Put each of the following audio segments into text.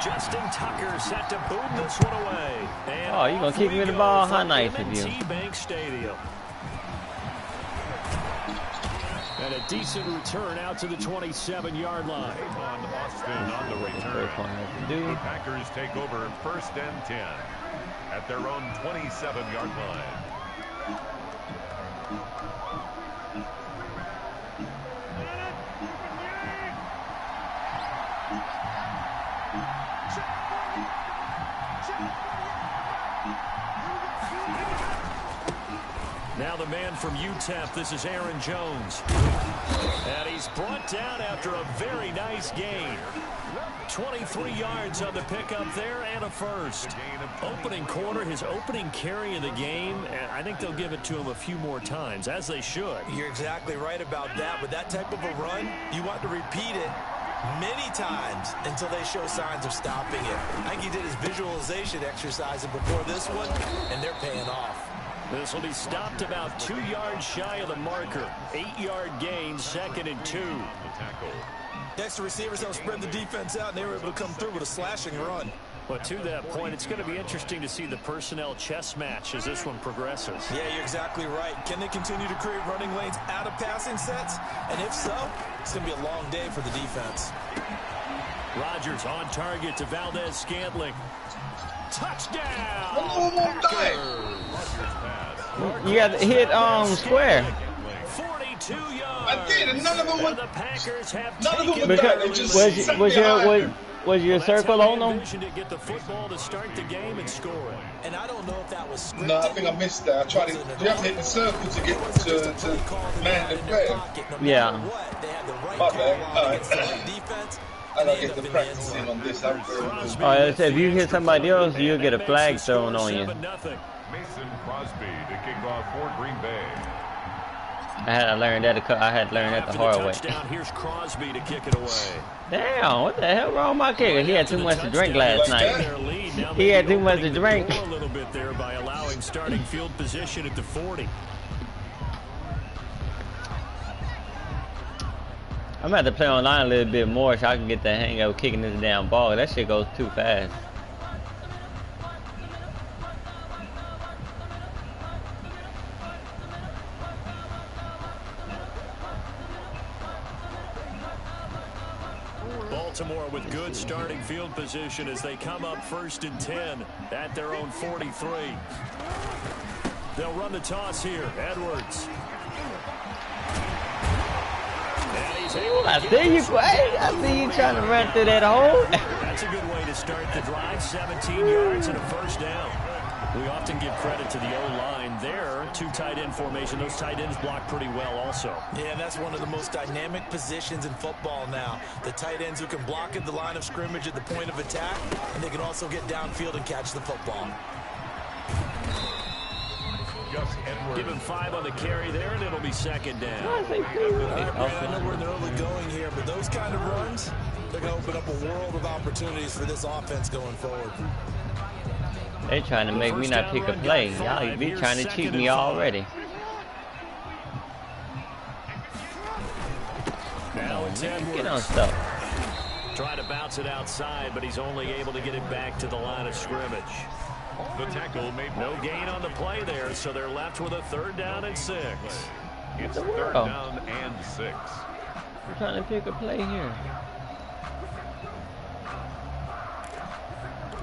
Justin Tucker set to boom this one away. And oh, you gonna kick me the ball? How nice of you. Bank Stadium. And a decent return out to the 27-yard line. On Austin on the return. The Packers take over 1st and 10 at their own 27-yard line. Now the man from UTEP, this is Aaron Jones. And he's brought down after a very nice gain. 23 yards on the pickup there and a first. Opening quarter, his opening carry of the game, and I think they'll give it to him a few more times, as they should. You're exactly right about that. With that type of a run, you want to repeat it many times until they show signs of stopping it. I think he did his visualization exercise before this one, and they're paying off. This will be stopped about 2 yards shy of the marker. 8-yard gain, 2nd and 2. Extra receivers help spread the defense out, and they were able to come through with a slashing run. But to that point, it's going to be interesting to see the personnel chess match as this one progresses. Yeah, you're exactly right. Can they continue to create running lanes out of passing sets? And if so, it's going to be a long day for the defense. Rodgers on target to Valdez-Scantling. Touchdown! You got to hit square. 42 yards. I did, and none of them were. The Packers have Was your circle on them? To get the football to start the game and score it. And I don't know if that was scripted. No, I think I missed that. I tried to. You have to hit the circle to get to man the player. Yeah. My bad. All right. I gotta get the practice in on this. If you hit somebody else, you'll get a flag thrown on you. Mason Crosby to kick off for Green Bay. I had to learn that. I had to learn that the hard way. Here's Crosby to kick it away. Damn, what the hell wrong with my kicker? He had too much to drink last night. He had too much to drink. A little bit there by allowing starting field position at the 40. I'm going to have to play online a little bit more so I can get the hang of kicking this damn ball. That shit goes too fast. Baltimore with good starting field position as they come up 1st and 10 at their own 43. They'll run the toss here. Edwards. I see you, Quay. I see you trying to run through that hole. That's a good way to start the drive. 17 yards and a first down. We often give credit to the O-line there. 2 tight end formation. Those tight ends block pretty well also. Yeah, that's one of the most dynamic positions in football now. The tight ends who can block at the line of scrimmage at the point of attack, and they can also get downfield and catch the football. Give him 5 on the carry there, and it'll be 2nd down. All right, Brad, I know we're in the early going here, but those kind of runs, they're going to open up a world of opportunities for this offense going forward. They trying to make me not pick a play. Y'all be trying to cheat me already. Now it's Edwards. Get on stuff. Trying to bounce it outside, but he's only able to get it back to the line of scrimmage. The tackle made no gain on the play there, so they're left with a 3rd down and 6. It's 3rd down and 6. I'm trying to pick a play here.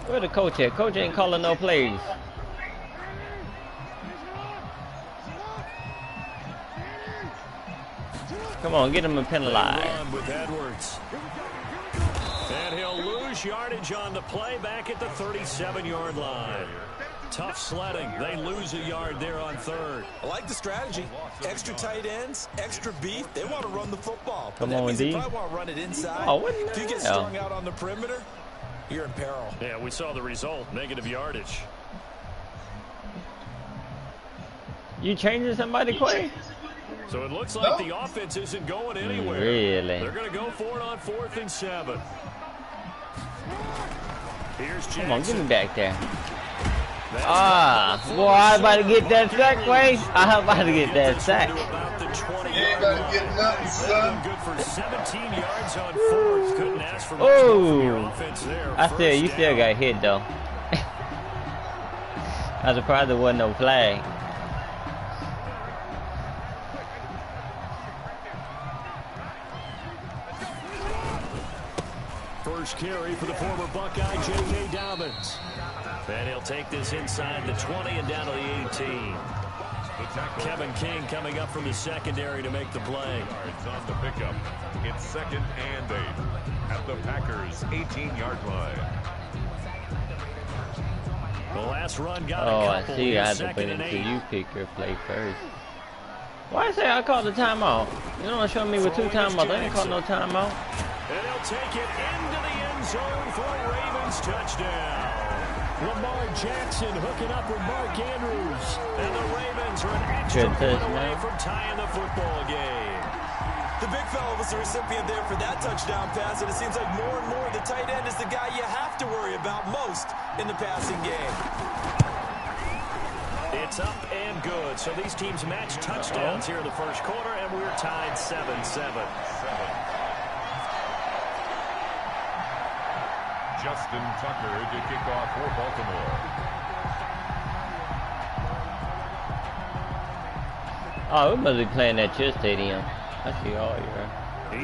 Where the coach at? Coach ain't calling no plays. Come on, get him a penalized. With Edwards. And he'll lose yardage on the play back at the 37-yard line. Tough sledding. They lose a yard there on 3rd. I like the strategy. Extra tight ends, extra beef. They want to run the football. Come on, D. They probably want to run it inside. Oh, what if you get strung out on the perimeter, you're in peril. Yeah, we saw the result. Negative yardage. You changing somebody, Quay? So it looks like the offense isn't going anywhere. Really? They're going to go for it on 4th and 7. Here's Jackson. Come on, give me back there. Boy, I was about to get that sack, Quay. I was about to get that sack. About the 20 25-yard line. Good for 17 yards on fourth. Couldn't ask for much from your offense there. You still got hit though. I was surprised there wasn't no flag. First carry for the former Buckeye, J.K. Dobbins. And he'll take this inside the 20 and down to the 18. Kevin King coming up from the secondary to make the play. Yards on the pickup. It's 2nd and 8 at the Packers' 18-yard line. The last run got a couple. I see. I had to put until you pick your play first. Why say I called the timeout? You don't want to show me with 2 timeouts. I didn't call no timeout. And he'll take it into the end zone for a Ravens touchdown. Lamar Jackson hooking up with Mark Andrews. And the Ravens are an extra point away from tying the football game. The big fella was the recipient there for that touchdown pass, and it seems like more and more the tight end is the guy you have to worry about most in the passing game. It's up and good. So these teams match touchdowns here in the first quarter, and we're tied 7-7. Justin Tucker to kick off for Baltimore. Oh, we must be playing at your stadium. I see all you.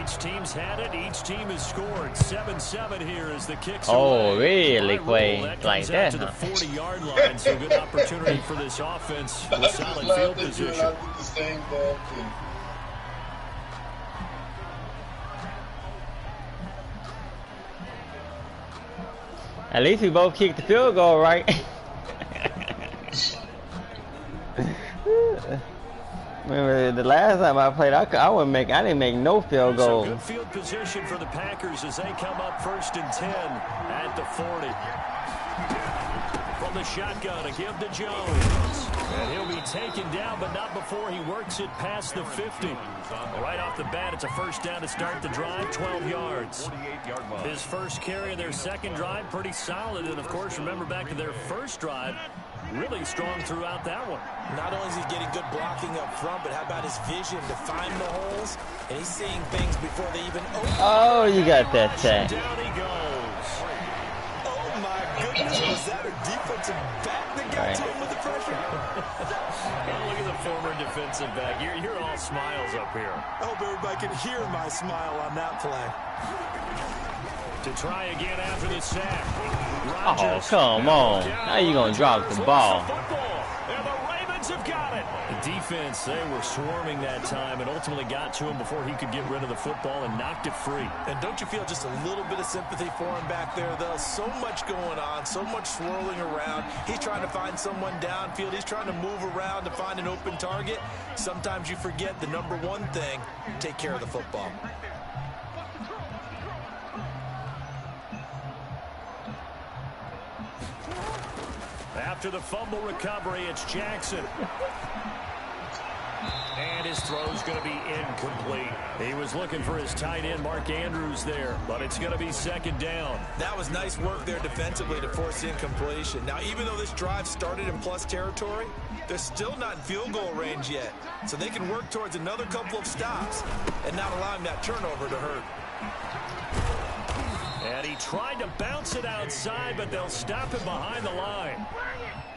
Each team's had it. Each team has scored. 7-7 here as the kicks away. Really, Quay? Like that, to the 40-yard line. So good opportunity for this offense with solid field position. At least we both kicked the field goal, right? Remember the last time I played, I didn't make no field goal. So good field position for the Packers as they come up 1st and 10 at the 40. From the shotgun, a give to Jones. And he'll be taken down, but not before he works it past the 50. Right off the bat, it's a first down to start the drive, 12 yards. His first carry of their second drive, pretty solid. And, of course, remember back to their first drive, really strong throughout that one. Not only is he getting good blocking up front, but how about his vision to find the holes? And he's seeing things before they even open. Oh, you got that sack. Down he goes. Oh, my goodness. Was that a defensive back that got to him with the pressure? Oh, look at the former defensive back. You're all smiles up here. I hope everybody can hear my smile on that play. To try again after the sack. Rodgers. Oh, come on. How you going to drop the ball? And the Ravens have got it. The defense, they were swarming that time and ultimately got to him before he could get rid of the football and knocked it free. And don't you feel just a little bit of sympathy for him back there, though? So much going on, so much swirling around. He's trying to find someone downfield. He's trying to move around to find an open target. Sometimes you forget the number one thing, take care of the football. After the fumble recovery, it's Jackson. And his throw's going to be incomplete. He was looking for his tight end, Mark Andrews, there, but it's going to be second down. That was nice work there defensively to force incompletion. Now, even though this drive started in plus territory, they're still not in field goal range yet. So they can work towards another couple of stops and not allowing that turnover to hurt. And he tried to bounce it outside, but they'll stop him behind the line.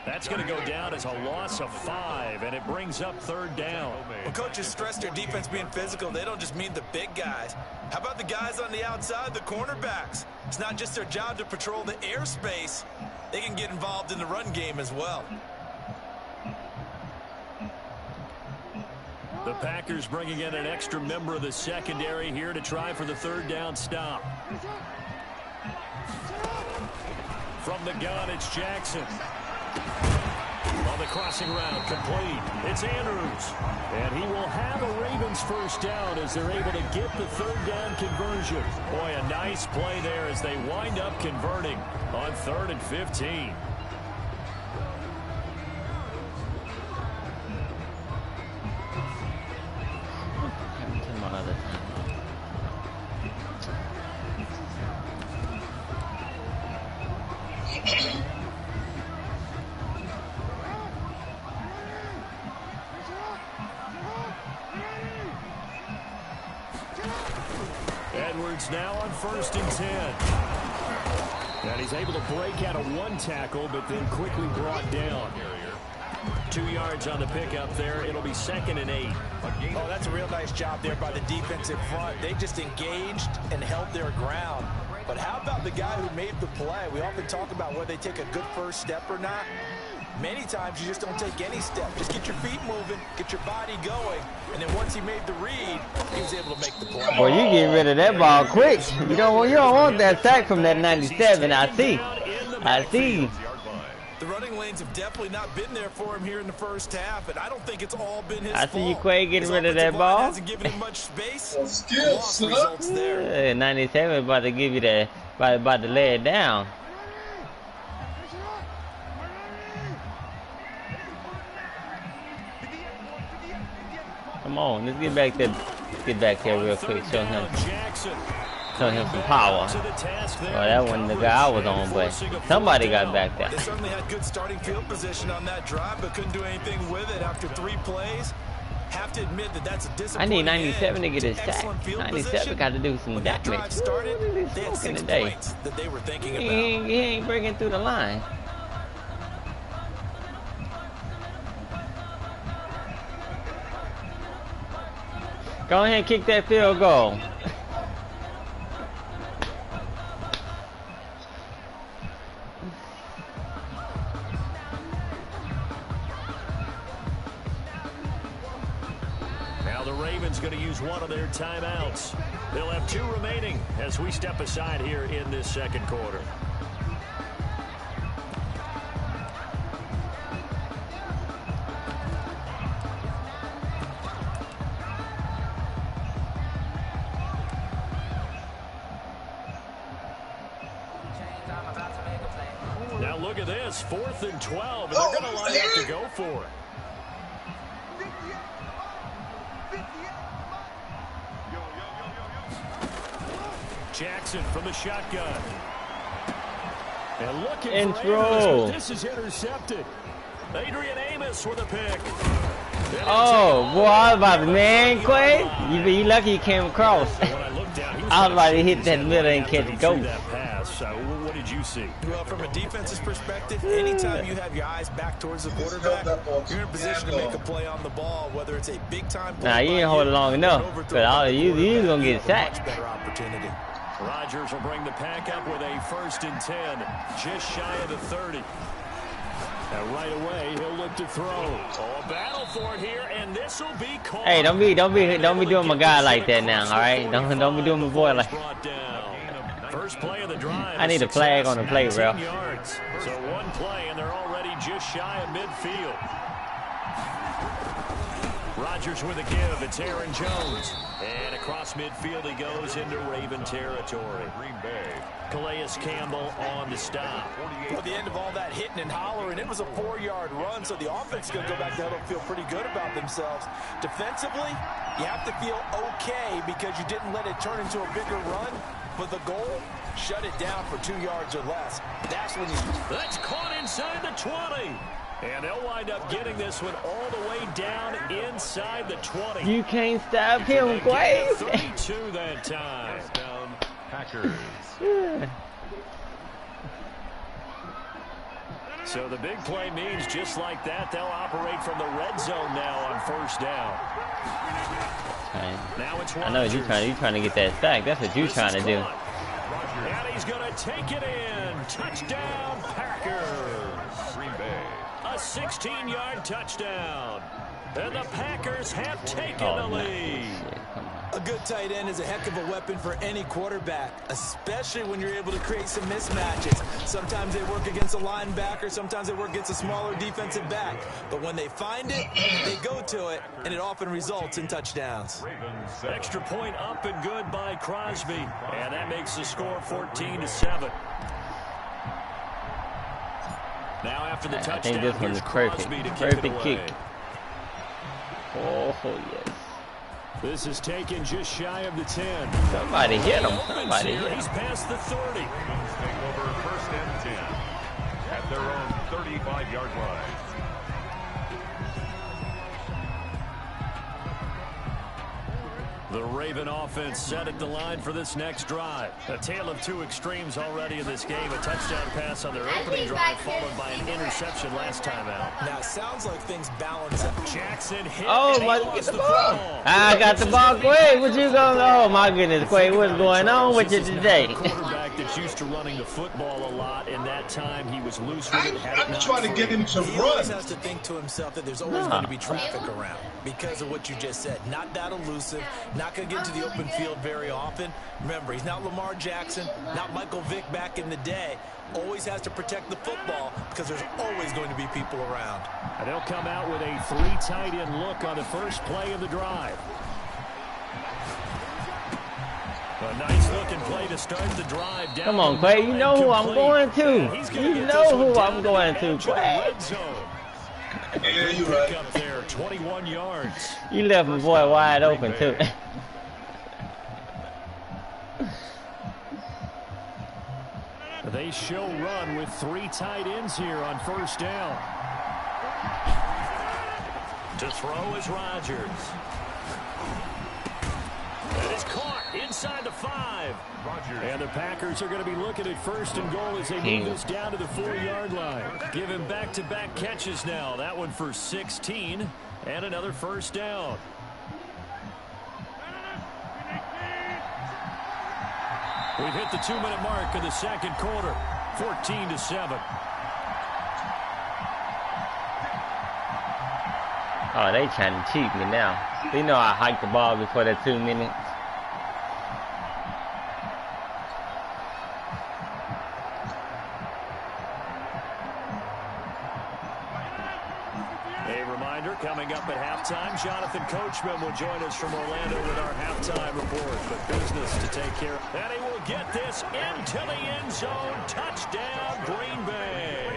That's going to go down as a loss of 5, and it brings up third down. When coaches stress their defense being physical, they don't just mean the big guys. How about the guys on the outside, the cornerbacks? It's not just their job to patrol the airspace. They can get involved in the run game as well. The Packers bringing in an extra member of the secondary here to try for the third down stop. From the gun, it's Jackson. On the crossing route, complete. It's Andrews. And he will have a Ravens first down as they're able to get the third down conversion. Boy, a nice play there as they wind up converting on 3rd and 15. Ravens now on 1st and 10. And he's able to break out of one tackle, but then quickly brought down. 2 yards on the pickup there. It'll be 2nd and 8. Oh, that's a real nice job there by the defensive front. They just engaged and held their ground. But how about the guy who made the play? We often talk about whether they take a good first step or not. Many times you just don't take any step. Just get your feet moving, get your body going, and then once he made the read, he was able to make the play. Boy, you getting rid of that ball quick. You don't want that sack from that 97. I see. The running lanes have definitely not been there for him here in the first half, and I don't think it's all been his I see you, fault. Quay, getting rid of that ball. Hasn't given him much space. Skills, Results there. 97 about to give you that, about to lay it down. Come on, let's get back there real quick. Show him some power. Well, that wasn't the guy I was on, but somebody got back there. They certainly had good starting field position on that drive, but couldn't do anything with it after 3 plays. Have to admit that that's a disappointing. I need 97 to get his sack. Excellent field 97 position. got to do some When that drive damage. started, they had 6 points that they were thinking about. He ain't breaking through the line. Go ahead and kick that field goal. Now the Ravens going to use one of their timeouts. They'll have 2 remaining as we step aside here in this 2nd quarter. Now look at this, 4th and 12, and they're going to line up to go for it. Jackson from the shotgun. And looking Intro. for Amos, but this is intercepted. Adrian Amos with a pick. Oh, boy, I was about to, man, Quay, you lucky you came across. I was about to hit that middle and catch a ghost. What did you see? Well, from a defense's perspective, anytime you have your eyes back towards the quarterback, you're in a position to make a play on the ball, whether it's a big-time play. Nah, you ain't hold it long enough, but you going to get sacked. Much better opportunity. Rodgers will bring the pack up with a 1st and 10, just shy of the 30. And right away, he'll look to throw. Oh, a battle for it here, and this will be called. Hey, don't be doing my guy like that now, all right? Don't be doing my boy like. First play of the drive. I need a flag on the play, bro. Yards. So 1 play, and they're already just shy of midfield. Rodgers with a give. It's Aaron Jones. And across midfield he goes into Raven territory. Green Bay. Calais Campbell on the stop. At the end of all that hitting and hollering, it was a 4-yard run, so the offense is going to go back to huddle and feel pretty good about themselves. Defensively, you have to feel okay because you didn't let it turn into a bigger run, but the goal, shut it down for 2 yards or less. That's when you... That's caught inside the 20. And they'll wind up getting this one all the way down inside the 20. You can't stop him, Quay. 32 that time. Down Packers. So the big play means just like that, they'll operate from the red zone now on 1st down. Now it's I know you trying to get that sack. That's what you're trying to do. And he's going to take it in. Touchdown, Packers. Green Bay. A 16-yard touchdown. And the Packers have taken the lead. A good tight end is a heck of a weapon for any quarterback, especially when you're able to create some mismatches. Sometimes they work against a linebacker, sometimes they work against a smaller defensive back. But when they find it, they go to it, and it often results in touchdowns. Extra point up and good by Crosby. And that makes the score 14-7. Now after the touchdown, I think this one is perfect. Perfect kick. Oh, yes. This is taken just shy of the 10. Somebody hit him. Somebody hit him. He's past the 30. Take over 1st and 10 at their own 35-yard line. The Raven offense set at the line for this next drive. A tale of two extremes already in this game. A touchdown pass on their opening drive, followed by an interception last time out. Now, it sounds like things balance out. Jackson hit. Oh, my, get the ball. I got the ball. Quay, what you going on? Oh, my goodness, Quay, what's going on with you today? Quarterback that's used to running the football a lot. In that time, he was loose with it. I'm trying to get him to He run. always has to think to himself that there's always going to be traffic around because of what you just said. Not that elusive, not going to get to the open field very often. Remember, he's not Lamar Jackson, not Michael Vick back in the day. Always has to protect the football because there's always going to be people around. And they'll come out with a 3 tight end look on the first play of the drive. A nice looking play to start the drive. Down. Come on, Quay, you know who I'm going to. You know who I'm going to, Quay. Yeah, you're right. Up there, 21 yards. You left my boy wide open, too. They show run with 3 tight ends here on first down. To throw is Rodgers. That is caught inside the 5. And the Packers are going to be looking at first and goal as they move this down to the 4-yard line. Give him back-to-back catches now. That one for 16 and another first down. We've hit the 2-minute mark in the second quarter, 14-7. Oh, they trying to cheat me now. They know I hiked the ball before that 2 minutes. Coming up at halftime, Jonathan Coachman will join us from Orlando with our halftime report. But business to take care of. And he will get this into the end zone. Touchdown, Green Bay.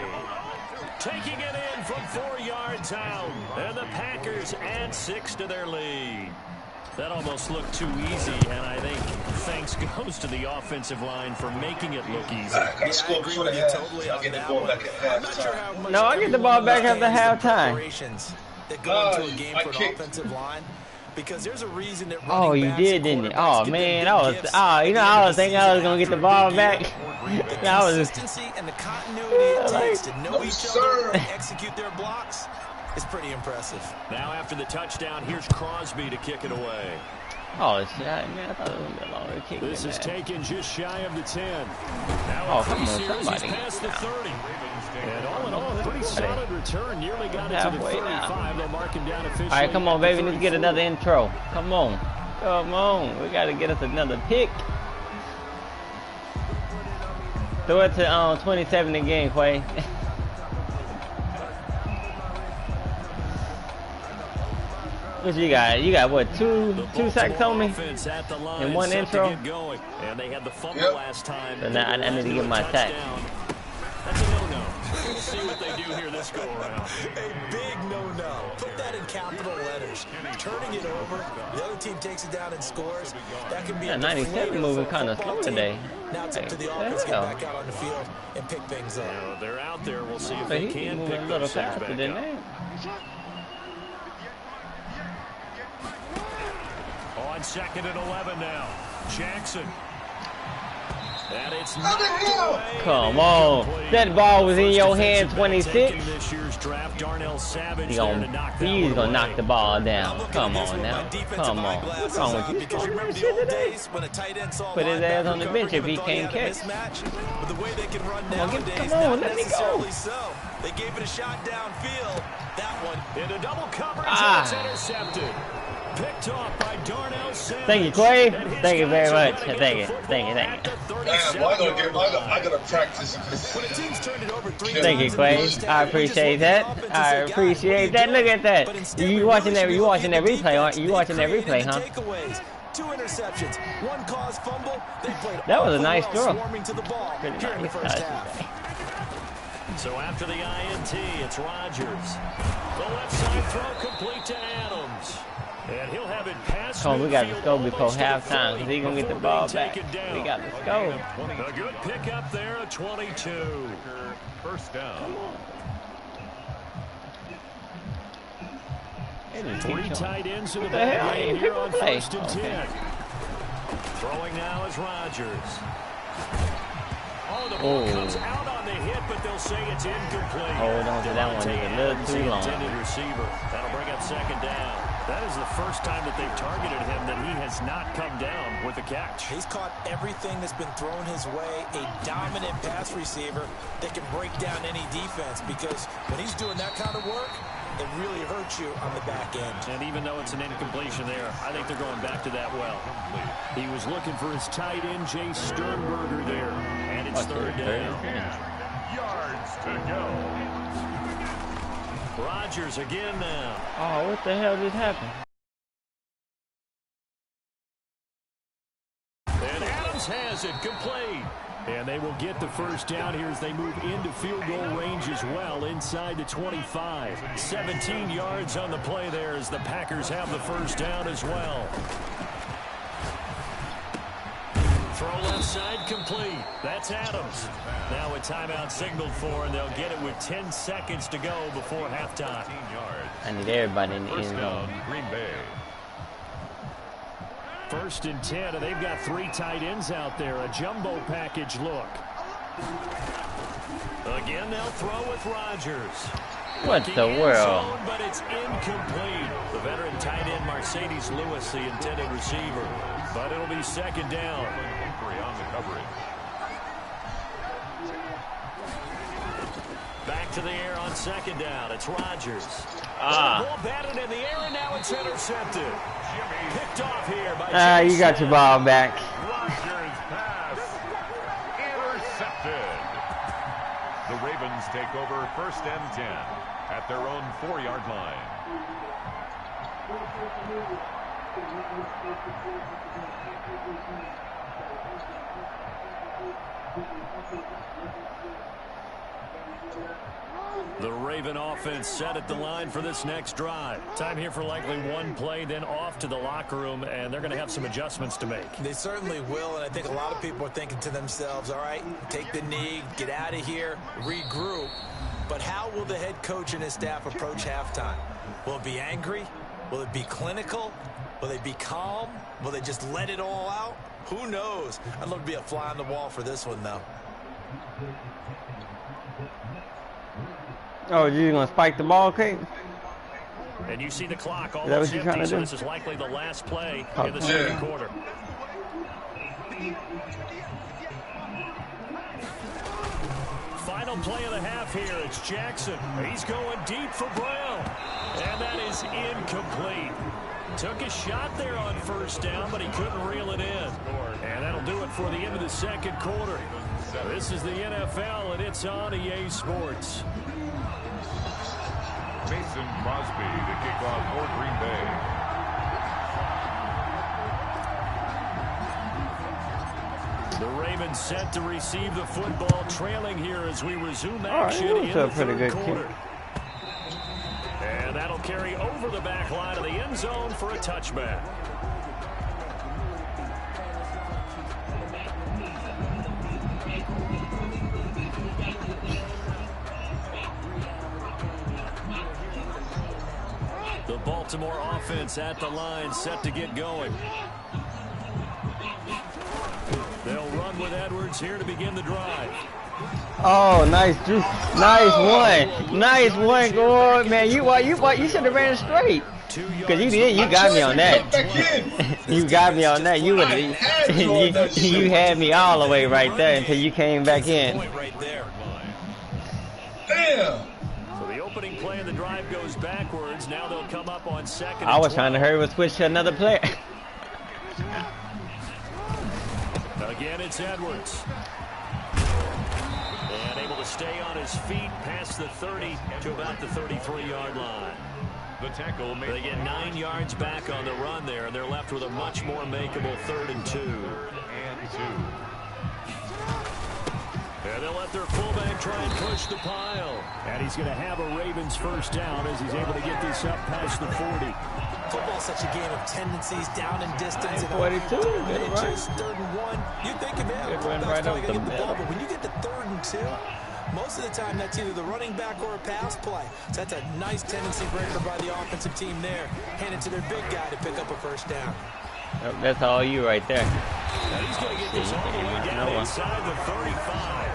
Taking it in from 4 yards out. And the Packers add 6 to their lead. That almost looked too easy, and I think thanks goes to the offensive line for making it look easy. I scored before the half. I'll get the ball back at halftime. No, I get the ball back after halftime. That go into a game for an offensive line, because there's a reason that oh, you did, didn't you? Oh man, you know, I was thinking I was gonna get the ball back. The consistency and the continuity it takes to know each other and execute their blocks is pretty impressive. Now after the touchdown, here's Crosby to kick it away. Oh, shit, man, I thought it was a longer kick. This is taken just shy of the 10. Now oh, come on, somebody. Past the 30. And all in all, pretty solid return. Nearly got it to the 35. They'll mark him down officially. All right, come on, baby. Let's get another intro. Come on. Come on. We got to get us another pick. Throw it to 27 again, Quay. What you got? You got what? Two sacks on me, and 1 intro. And they had the fumble last time. So now I need to get my sack. That's a no-no. We'll see what they do here this go around. A big no-no. Put that in capital letters. Turning it over, the other team takes it down and scores. That can be a 97 moving kind of slow today. Now it's up to the offense to get back out on the field and pick things up. You know, they're out there. We'll see if So they can pick a little those things faster back than up. that. On 2nd and 11 now. Jackson. And it's come on. That ball was in your hand, 26. This year's draft, Darnell Savage. He's going to knock the ball down. Come on now. Come on. What's wrong with you? Because remember the old days when a tight end saw put his ass on the bench if he can't catch. But the way they can run nowadays, come on, let me go. So. They gave it a shot downfield. That one into double coverage. And it's intercepted. Picked off by Darnell Savage. Thank you, Quay. Thank you very much. Thank you. Thank you. Damn, I gotta practice. Thank you, Quay. I appreciate that. I appreciate that. Look at that. You watching that replay, aren't you? You watching that replay, huh? 2 interceptions, 1 caused fumble. They played that was a nice throw. To the ball pretty during nice. the first half. So after the INT, it's Rodgers. The left side throw complete to Adams. And he'll have it past. Oh, we got to go before halftime because he's going to get the ball back. We got to go. A good pickup there at 22. First down. Three tight ends in the What the hell? ball game here on Hey, 1st and 10. Throwing now is Rodgers. Oh, the ball comes out on the hit, but they'll say it's incomplete. Hold on to that one just a little too long. Receiver. That'll bring up 2nd down. That is the first time that they've targeted him that he has not come down with a catch. He's caught everything that's been thrown his way. A dominant pass receiver that can break down any defense, because when he's doing that kind of work, it really hurts you on the back end. And even though it's an incompletion there, I think they're going back to that well. He was looking for his tight end, Jay Sternberger there. And it's 3rd down. Yards to go. Rodgers again now. Oh, what the hell just happened? And Adams has it complete. And they will get the 1st down here as they move into field goal range as well, inside the 25. 17 yards on the play there as the Packers have the 1st down as well. Throw left side complete. That's Adams. Now a timeout signaled for, and they'll get it with 10 seconds to go before halftime. I need everybody in the end zone. Green Bay. 1st and 10, and they've got 3 tight ends out there. A jumbo package look. Again, they'll throw with Rodgers. What the world? Zone, but it's incomplete. The veteran tight end, Mercedes Lewis, the intended receiver. But it'll be 2nd down. On the coverage. Back to the air on 2nd down. It's Rodgers. Ball batted in the air, and now it's intercepted. Picked off here by you got your ball back. Rodgers pass intercepted. The Ravens take over 1st and 10 at their own 4-yard line. The Raven offense set at the line for this next drive. Time here for likely one play, then off to the locker room, and they're going to have some adjustments to make. They certainly will, and I think a lot of people are thinking to themselves, all right, take the knee, get out of here, regroup. But how will the head coach and his staff approach halftime? Will it be angry? Will it be clinical? Will they be calm? Will they just let it all out? Who knows? I'd love to be a fly on the wall for this one, though. Oh, you gonna spike the ball, Kate? And you see the clock Is that almost what you're empty, trying to so do? this is likely the last play in the 2nd quarter. Final play of the half here. It's Jackson. He's going deep for Brown. And that is incomplete. Took a shot there on 1st down, but he couldn't reel it in. And that'll do it for the end of the 2nd quarter. This is the NFL, and it's on EA Sports. Mason Crosby to kick off for Green Bay. The Ravens set to receive the football, trailing here as we resume action in the 3rd quarter. And that'll carry over the back line of the end zone for a touchback. The Baltimore offense at the line, set to get going. They'll run with Edwards here to begin the drive. Oh, nice one. Nice one, Gord. Man, you should have ran straight. Because you got me on that. You got me on that. You had me all the way right there until you came back in. Damn. So the opening play of the drive goes backwards. Now they'll come up on 2nd. I was trying to hurry with switch to another player. Again, it's Edwards. And able to stay on his feet past the 30 to about the 33-yard line. The tackle made. They get 9 yards back on the run there, and they're left with a much more makeable 3rd and 2. And they'll let their fullback try and push the pile. And he's going to have a Ravens 1st down as he's able to get this up past the 40. Football's such a game of tendencies, down and distance. 42, inches, 3rd and 1. You think of it, It ran right probably up going to the get the ball, middle. but when you get to 3rd and 2, Most of the time, that's either the running back or a pass play. So that's a nice tendency breaker by the offensive team there. Hand it to their big guy to pick up a first down. Yep, that's all you right there. And he's going to get this all the way down inside the 35.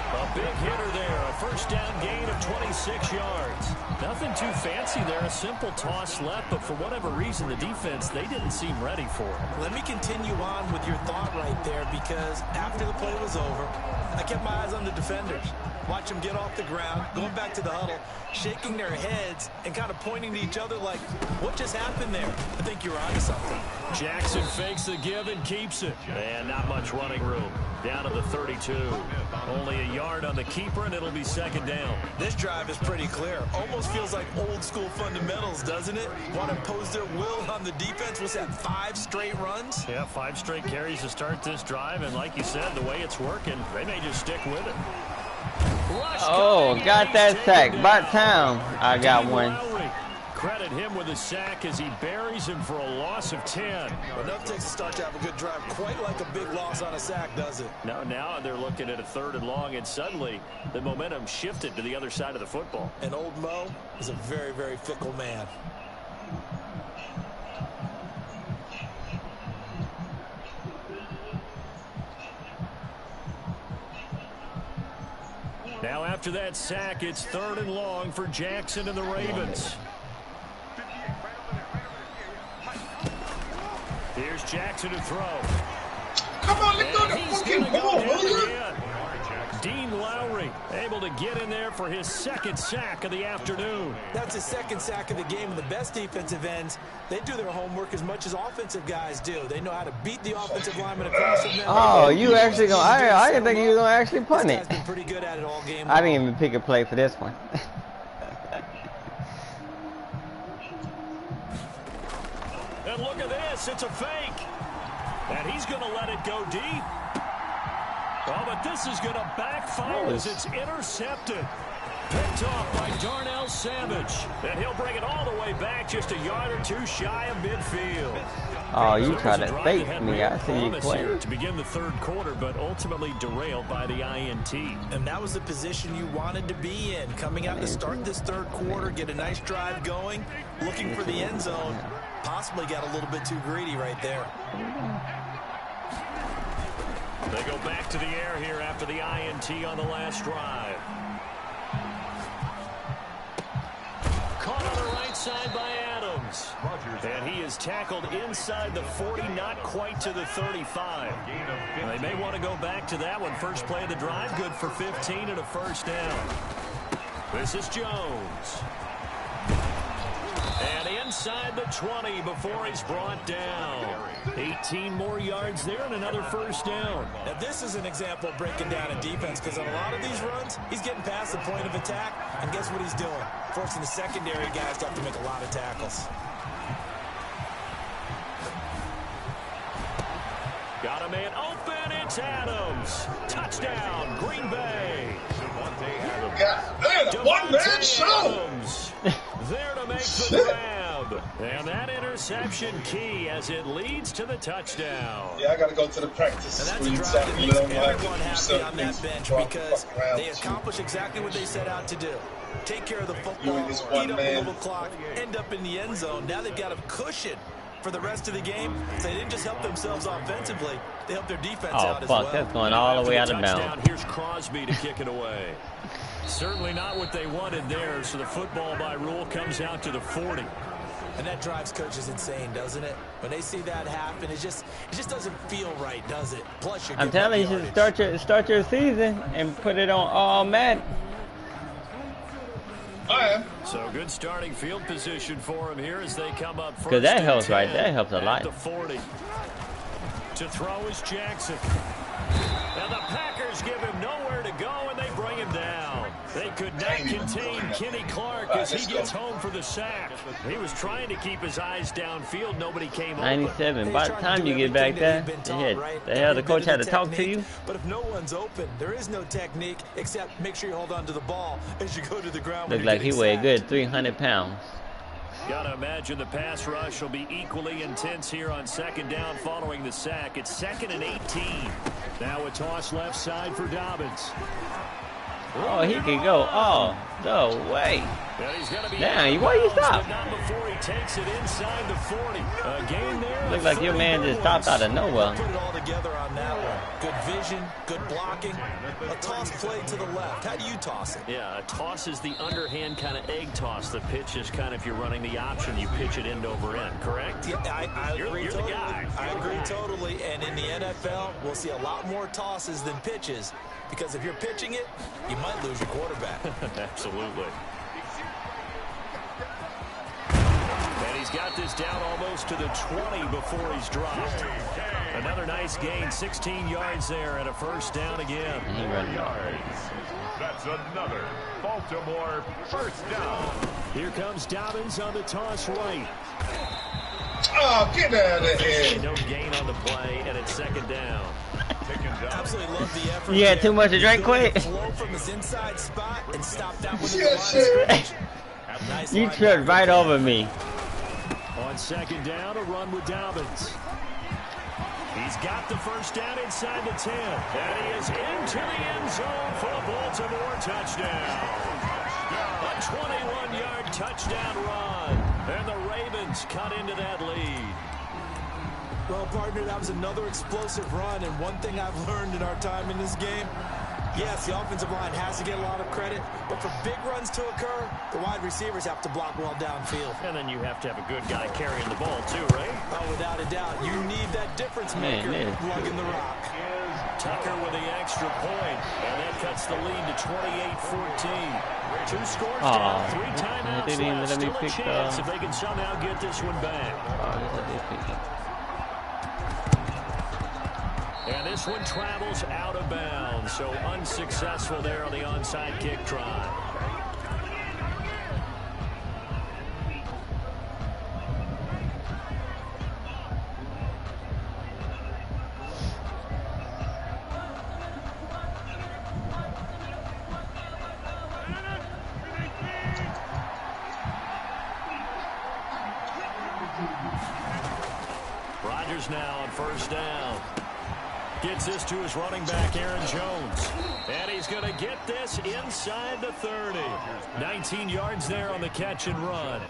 A big hitter there. A first down gain of 26 yards. Nothing too fancy there. A simple toss left, but for whatever reason, the defense, they didn't seem ready for it. Let me continue on with your thought right there, because after the play was over, I kept my eyes on the defenders. Watch them get off the ground, going back to the huddle, shaking their heads and kind of pointing to each other like, what just happened there? I think you're onto something. Jackson fakes the give and keeps it. And not much running room. Down to the 32. Only a yard on the keeper, and it'll be second down. This drive is pretty clear. Almost feels like old school fundamentals, doesn't it? Want to impose their will on the defense. Was that 5 straight runs? Yeah, 5 straight carries to start this drive, and like you said, the way it's working, they may just stick with it. Oh, got that sack. About time I got one. Credit him with a sack as he buries him for a loss of 10. Enough takes a start to have a good drive. Quite like a big loss on a sack, does it? Now they're looking at a 3rd and long, and suddenly the momentum shifted to the other side of the football. And old Mo is a very, very fickle man. Now after that sack, it's 3rd and long for Jackson and the Ravens. Here's Jackson to throw. Come on, let go the fucking ball, William. Dean Lowry able to get in there for his 2nd sack of the afternoon. That's his 2nd sack of the game, and the best defensive ends, they do their homework as much as offensive guys do. They know how to beat the offensive lineman across the middle. Oh, you actually gonna? I didn't think you were gonna actually punt it. Been pretty good at it all game. I didn't even pick a play for this one. And look at this, it's a fake. And he's going to let it go deep. Oh, but this is going to backfire as it's intercepted. Picked off by Darnell Savage. And he'll bring it all the way back just a yard or 2 shy of midfield. Oh, you try to fake me. I see you playing. To begin the 3rd quarter, but ultimately derailed by the INT. And that was the position you wanted to be in. Coming out to start this 3rd quarter, get a nice drive going, looking for the end zone. Possibly got a little bit too greedy right there. They go back to the air here after the INT on the last drive. Caught on the right side by Adams. And he is tackled inside the 40, not quite to the 35. And they may want to go back to that one. First play of the drive, good for 15 and a first down. This is Jones. And inside the 20 before he's brought down. 18 more yards there and another first down. Now this is an example of breaking down a defense, because on a lot of these runs, he's getting past the point of attack, and guess what he's doing? Forcing the secondary guys to have to make a lot of tackles. Got a man open, it's Adams. Touchdown, Green Bay. God damn, one-man show. There to make the grab. And that interception key as it leads to the touchdown. Yeah, I got to go to the practice. And that's a drive that makes everyone happy on that bench, because they accomplish exactly what they set out to do. Take care of the football, eat up a little clock, end up in the end zone. Now they've got a cushion for the rest of the game. So they didn't just help themselves offensively, they helped their defense out as well. Oh, fuck, that's going all the way out of bounds. Here's Crosby to kick it away. Certainly not what they wanted there, so the football by rule comes out to the 40. And that drives coaches insane, doesn't it? When they see that happen, it just doesn't feel right, does it? Plus, I'm telling you, you should start your season and put it on all Madden. I am. So good starting field position for him here as they come up first. Because that helps, right? That helps a lot. The 40. To throw is Jackson. And the Packers give him nowhere to go, and they bring him down. They could not contain Kenny Clark as he gets home for the sack. He was trying to keep his eyes downfield. Nobody came over. 97. By the time you get back there, the hell, the coach had to talk to you. But if no one's open, there is no technique except make sure you hold on to the ball as you go to the ground. Looked like he weighed good 300 pounds. Gotta imagine the pass rush will be equally intense here on 2nd down following the sack. It's 2nd and 18. Now a toss left side for Dobbins. Oh, he can go all the way. Damn, why you stop? Not before he takes it inside the 40. A gain there. Looks like your man just stopped out of nowhere. Put it all together on that one. Good vision, good blocking. A toss play to the left. How do you toss it? Yeah, a toss is the underhand kind of egg toss. The pitch is kind of, if you're running the option, you pitch it end over end, correct? Yeah, I agree you're totally. The guy. I agree totally. And in the NFL, we'll see a lot more tosses than pitches. Because if you're pitching it, you might lose your quarterback. Absolutely. And he's got this down almost to the 20 before he's dropped. Another nice gain, 16 yards there and a first down again. That's another Baltimore first down. Here comes Dobbins on the toss right. Oh, get out of here. No gain on the play, and it's second down. Absolutely love the effort. You had too much to drink quick. Flow from his inside spot and stop that one. Yes, You tripped right over me. On second down, a run with Dobbins. He's got the first down inside the 10. And he is into the end zone for a Baltimore touchdown. A 21-yard touchdown run. And the Ravens cut into that lead. Well, partner, that was another explosive run. And one thing I've learned in our time in this game, yes, the offensive line has to get a lot of credit, but for big runs to occur, the wide receivers have to block well downfield. And then you have to have a good guy carrying the ball, too, right? Oh, without a doubt. You need that difference maker lugging the rock. Tucker with the extra point, and that cuts the lead to 28-14. 2 scores down, 3 timeouts left. Still a chance if they can somehow get this one back. And this one travels out of bounds, so unsuccessful there on the onside kick try. Rodgers now on first down. Gets this to his running back, Aaron Jones. And he's going to get this inside the 30. 19 yards there on the catch and run.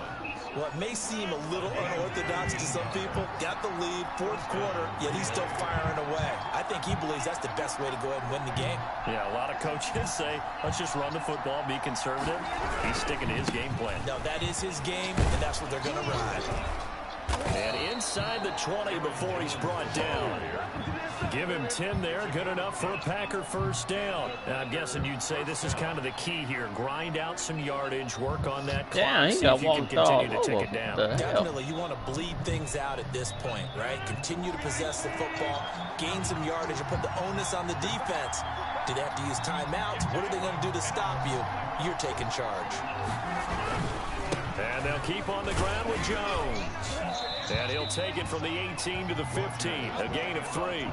Well, it may seem a little unorthodox to some people. Got the lead, fourth quarter, yet he's still firing away. I think he believes that's the best way to go ahead and win the game. Yeah, a lot of coaches say, let's just run the football, be conservative. He's sticking to his game plan. No, that is his game, and that's what they're going to ride. And inside the 20 before he's brought down. Give him 10 there. Good enough for a Packer first down. Now, I'm guessing you'd say this is kind of the key here. Grind out some yardage. Work on that clock. Yeah, he got walked continue to tick it down. Definitely, you want to bleed things out at this point, right? Continue to possess the football, gain some yardage, and put the onus on the defense. Do they have to use timeouts? What are they going to do to stop you? You're taking charge. And they'll keep on the ground with Jones. And he'll take it from the 18 to the 15. A gain of 3.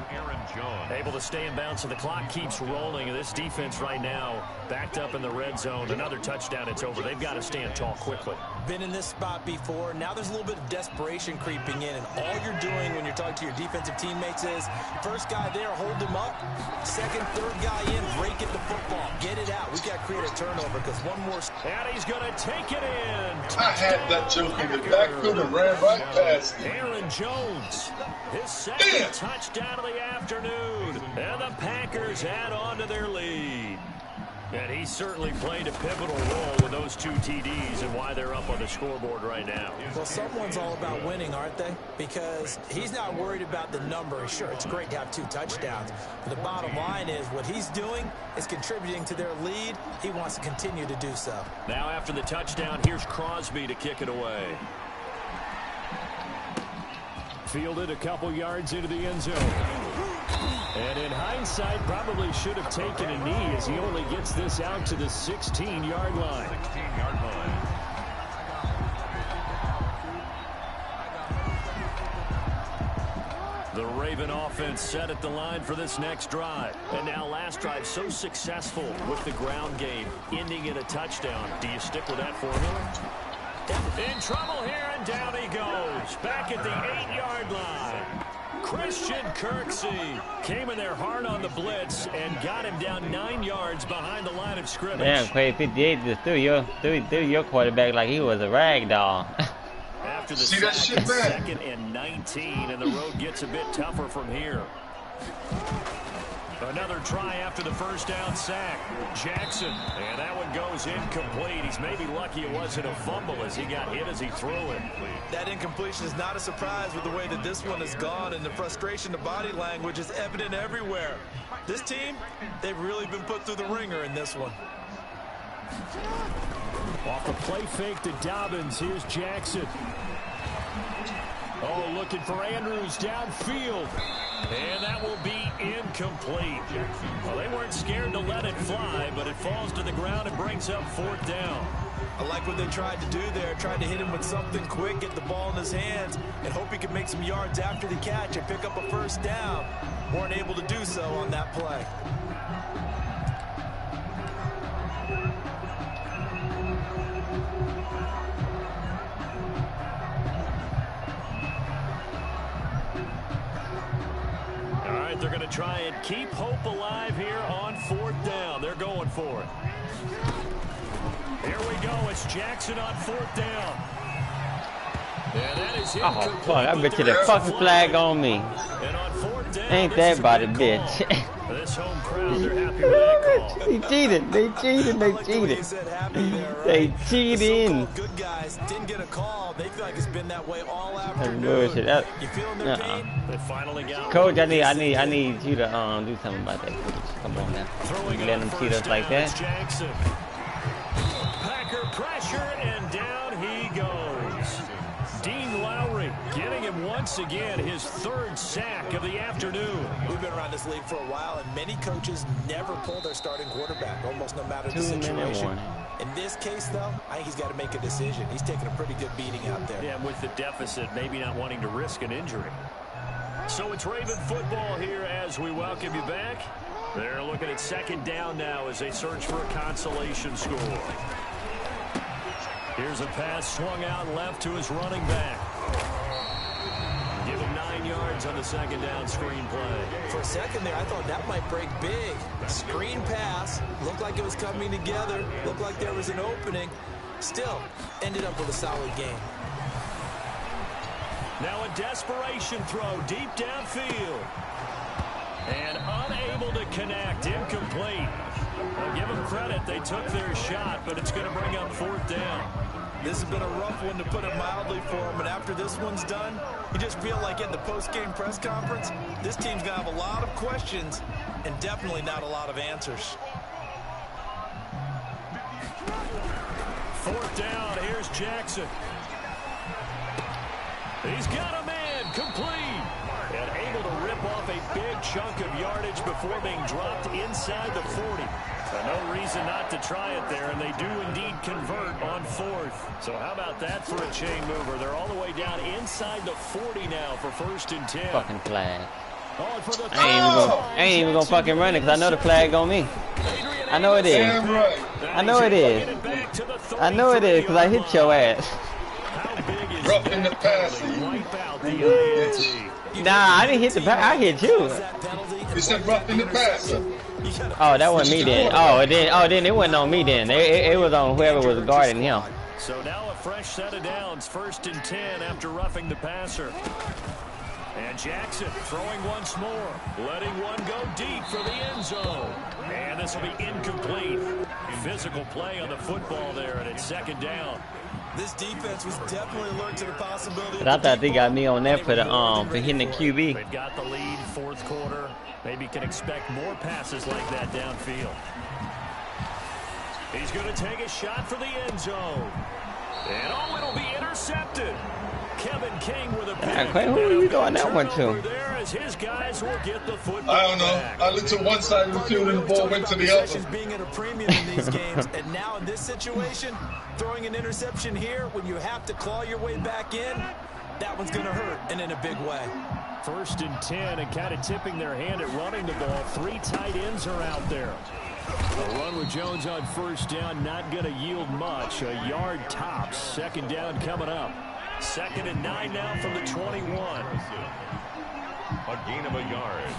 Able to stay in bounds, so the clock keeps rolling. And this defense right now backed up in the red zone. Another touchdown, it's over. They've got to stand tall quickly. Been in this spot before. Now there's a little bit of desperation creeping in. And all you're doing when you're talking to your defensive teammates is, first guy there, hold him up. Second, third guy in, break it the football. Get it out. We've got to create a turnover because one more. And he's going to take it in. I had that joke in the backfield and ran right past him. Aaron Jones, his second touchdown of the afternoon. And the Packers add on to their lead. And he certainly played a pivotal role with those 2 TDs and why they're up on the scoreboard right now. Well, someone's all about winning, aren't they? Because he's not worried about the number. Sure, it's great to have 2 touchdowns. But the bottom line is what he's doing is contributing to their lead. He wants to continue to do so. Now after the touchdown, here's Crosby to kick it away. Fielded a couple yards into the end zone. And in hindsight, probably should have taken a knee as he only gets this out to the 16-yard line. 16-yard line. The Raven offense set at the line for this next drive. And now last drive so successful with the ground game, ending in a touchdown. Do you stick with that formula? In trouble here, and down he goes. Back at the 8-yard line. Christian Kirksey came in there hard on the blitz and got him down 9 yards behind the line of scrimmage. Damn, Quay 58 just threw your quarterback like he was a rag doll. After the sack, it's 2nd and 19, and the road gets a bit tougher from here. Another try after the first down sack. Jackson, and that one goes incomplete. He's maybe lucky it wasn't a fumble as he got hit as he threw it. That incompletion is not a surprise with the way that this one has gone, and the frustration, the body language is evident everywhere. This team, they've really been put through the ringer in this one. Off the play fake to Dobbins, here's Jackson. Oh, looking for Andrews downfield. And that will be incomplete. Well, they weren't scared to let it fly, but it falls to the ground and brings up 4th down. I like what they tried to do there. Tried to hit him with something quick, get the ball in his hands, and hope he could make some yards after the catch and pick up a first down. Weren't able to do so on that play. They're going to try and keep hope alive here on 4th down. They're going for it. Here we go. It's Jackson on 4th down. And that is oh, fuck. I bet you the fucking flag on me. And on 4th down, ain't that about it, bitch. This home crowd, they're happy with that call. They cheated. They cheated. They cheated. They cheated. Good guys didn't get a call. They feel like it's been that way all afternoon. You feeling their pain? They finally got Coach, I need you to do something about that. Coach. Come on now. You let them cheat us like that. Jackson. Packer pressure, and down he goes. Dean Lowry getting him once again his 3rd sack of the afternoon. We've been around this league for a while, and many coaches never pull their starting quarterback, almost no matter the situation. In this case, though, I think he's got to make a decision. He's taking a pretty good beating out there. Yeah, with the deficit, maybe not wanting to risk an injury. So it's Raven football here as we welcome you back. They're looking at 2nd down now as they search for a consolation score. Here's a pass swung out left to his running back. Give him 9 yards on the 2nd down screen play. For a second there, I thought that might break big. Screen pass. Looked like it was coming together. Looked like there was an opening. Still, ended up with a solid game. Now a desperation throw deep downfield. And unable to connect. Incomplete. Well, give them credit. They took their shot, but it's going to bring up 4th down. This has been a rough one, to put it mildly, for him. And after this one's done, you just feel like in the post-game press conference, this team's going to have a lot of questions and definitely not a lot of answers. 4th down. Here's Jackson. He's got a man. Complete. And able to rip off a big chunk of yardage before being dropped inside the 40. So no reason not to try it there, and they do indeed convert on 4th. So how about that for a chain mover? They're all the way down inside the 40 now for 1st and 10. Fucking flag. I ain't even gonna fucking run it because I know the flag on me. I know it is. I know it is. I know it is because I hit your ass. Rough in the passer. Nah, I didn't hit the pass. I hit you. You said rough in the passer. Oh, that wasn't me then. Oh, it didn't. Oh, then it wasn't on me then. It was on whoever was guarding him. So now a fresh set of downs. 1st and 10 after roughing the passer. And Jackson throwing once more. Letting one go deep for the end zone. And this will be incomplete. Physical play on the football there, and it's 2nd down. This defense was definitely alert to the possibility. But I thought they got me on that for hitting the QB. They've got the lead, 4th quarter. Maybe can expect more passes like that downfield. He's going to take a shot for the end zone. And oh, it'll be intercepted. Kevin King with a pick. Who are you throwing that one to? There as his guys will get the football I don't know. back. I looked to one side of the field and the ball went to the other. Being at a premium in these games, and now in this situation, throwing an interception here when you have to claw your way back in, that one's going to hurt, and in a big way. 1st and 10, and kind of tipping their hand at running the ball. 3 tight ends are out there. A run with Jones on 1st down, not going to yield much. A yard tops. 2nd down coming up. 2nd and 9 now from the 21. A gain of a yard.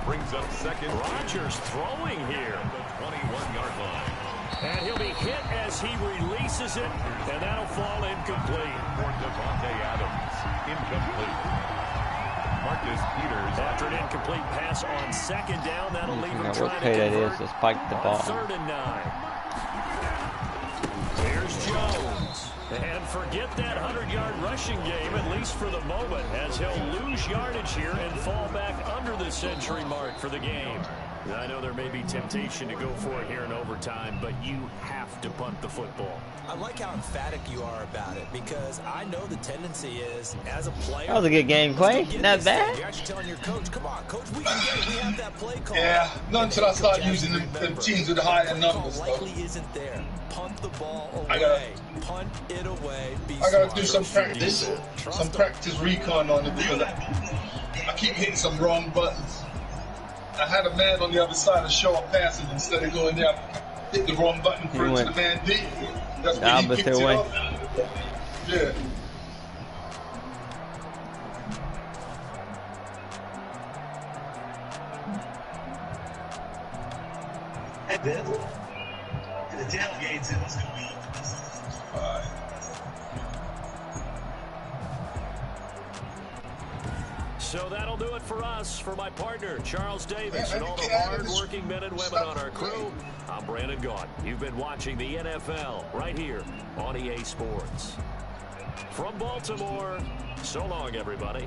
Brings up second. Rodgers throwing here. The 21-yard line. And he'll be hit as he releases it, and that'll fall incomplete. For Devontae Adams. Incomplete. Marcus Peters. After an incomplete pass on second down, that'll leave him what trying play to that convert is to spike the ball. on 3rd and 9. Here's Jones. And forget that 100-yard rushing game, at least for the moment, as he'll lose yardage here and fall back under the century mark for the game. I know there may be temptation to go for it here in overtime, but you have to punt the football. I like how emphatic you are about it, because I know the tendency is, as a player... That was a good game, Clay. Not bad. You're actually telling your coach, come on, coach, we can get it. We have that play call. Yeah, not until I start using them teams with the higher numbers. Likely isn't there. Punt the ball away. Punt it away. I gotta do some practice recon on it, because I keep hitting some wrong buttons. I had a man on the other side of short passes instead of going there. I hit the wrong button for the man deep. That's when he picked it up. Yeah. And then the tailgates in was going to be. So that'll do it for us. For my partner, Charles Davis, and all the hard-working men and women on our crew, I'm Brandon Gaudin. You've been watching the NFL right here on EA Sports. From Baltimore, so long, everybody.